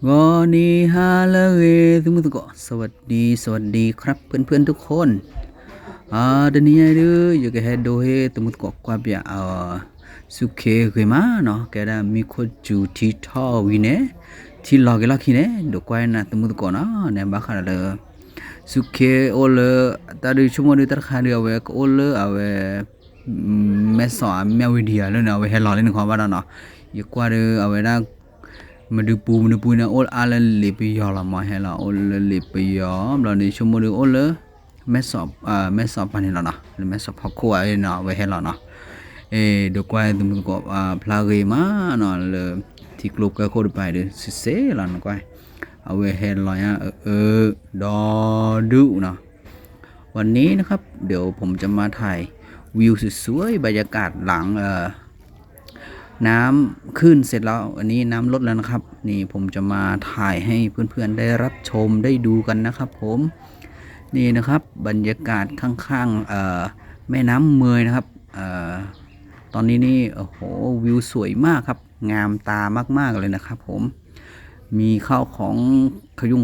ก็นี่ฮาเลยทุกคนก็สวัสดีครับเพื่อนๆทุกคนเดี๋ยวนี้อยู่กับเฮดโดเฮทุกคนก็กว่าเปียสุเคคุยมาเนาะแกได้มีคนจูที่ท่อวินเนที่ลอกกันลักขี้เน่ดูกว่านะทุกคนก็นะเนี่ยบ้าขนาดเลยสุเคโอเลตาดูชั่วโมงดูตาขาเดียวเวกโอเลเอาเวเมสอเมวิดีอาเลยนะเวเฮลอเลยนึกว่าบ้านเนาะอยู่กว่าเอาเวนะมาดูปูนะโอลอาเลลิปยอละมาเฮละโอลลิปยอมแล้วนี่ชั่วโมงดูโอเลเมสอบปันเฮละนะเมสอบพักขวายนะเวเฮละนะดูกว่าตุมก็พลาเกมาเนาะเลยที่กลุ่มก็โคตรไปเลยเสียละนะกว่าเอาไว้เห็นลอยดอดูนะวันนี้นะครับเดี๋ยวผมจะมาถ่ายวิวสวยๆบรรยากาศหลังน้ำขึ้นเสร็จแล้วอันนี้น้ำลดแล้วนะครับนี่ผมจะมาถ่ายให้เพื่อนๆได้รับชมได้ดูกันนะครับผมนี่นะครับบรรยากาศข้างๆแม่น้ำเมยนะครับตอนนี้นี่โอ้โหวิวสวยมากครับงามตามากๆเลยนะครับผมมีข้าวของ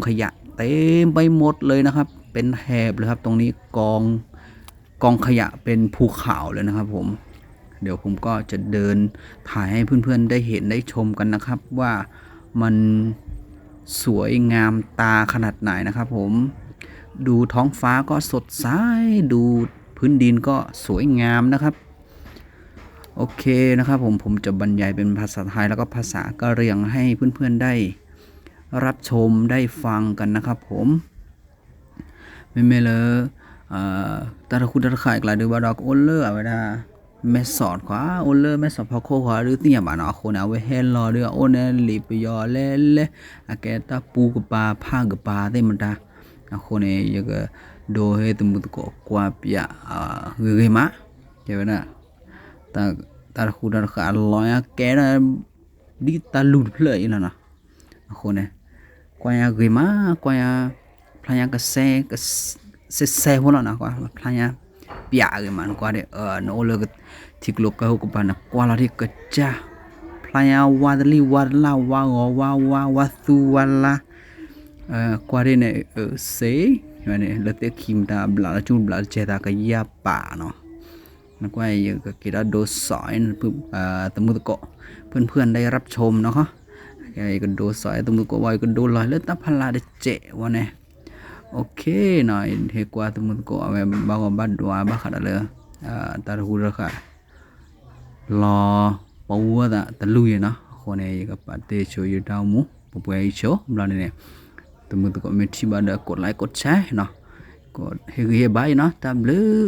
ขยะเต็มไปหมดเลยนะครับเป็นแถบเลยครับตรงนี้กองขยะเป็นภูเขาเลยนะครับผมเดี๋ยวผมก็จะเดินถ่ายให้เพื่อนๆได้เห็นได้ชมกันนะครับว่ามันสวยงามตาขนาดไหนนะครับผมดูท้องฟ้าก็สดใสดูพื้นดินก็สวยงามนะครับโอเคนะครับผมจะบรรยายเป็นภาษาไทยแล้วก็ภาษากะเหรี่ยงให้เพื่อนๆได้รับชมได้ฟังกันนะครับผมไม่เลยตาคุณตาขายกลายดูว่าดอกโอเลอร์เอาไว้นะแม่สอดขวาโอเลอร์แม่สอดพอโคขวาหรือเตี้ยบ้านเอาคนเอาไว้เฮลลอเรือโอเนลิปยอเล่เล่อาแกตาปูกับปลาผ้ากับปลาได้มันตาเอาคนเนี่ยยังก็โดเฮตุมุตโกกว่าเปียเกยมะใช่ไหมนะตาคุณตาขายลอยแกนะดิตาลุดเลยนะนะเอาคนเนี่ยกว่าเกยมะกว่าพลายกระเซกเซหัวนะกว่าพลายเปียเกมันกว่าเดโนเลกที่กลุกก็หุบปานกว่าเราที่กระจ้าพลายวาดลีวาดลาวางอวาสุวาลากว่าเดเนี่ยเซเนี่ยเลเตคิมตาบลาจุนบลาเจตากะยาป่าเนาะนักว่าอย่างก็คิดว่าโดสอยตมุตโกเพื่อนๆได้รับชมเนาะไอ้ก็โดสอยตมุตโกไว้ก็โดลอยแล้วตาพลาเดเจวะเนี่ยโอเคหน่อยเฮกว่าตมุตโกเอาไว้บางบัดดัวบ้าขัดเลยตาหูระค่ะรอปูว่าตะลุยเนาะคนนี้ก็ปาเตโชยดาวมูปป่วยโชบลาเนี่ยตมุตโกมีที่บ้านกดไลค์กดแชร์เนาะกดเฮกเฮบายเนาะตามเลย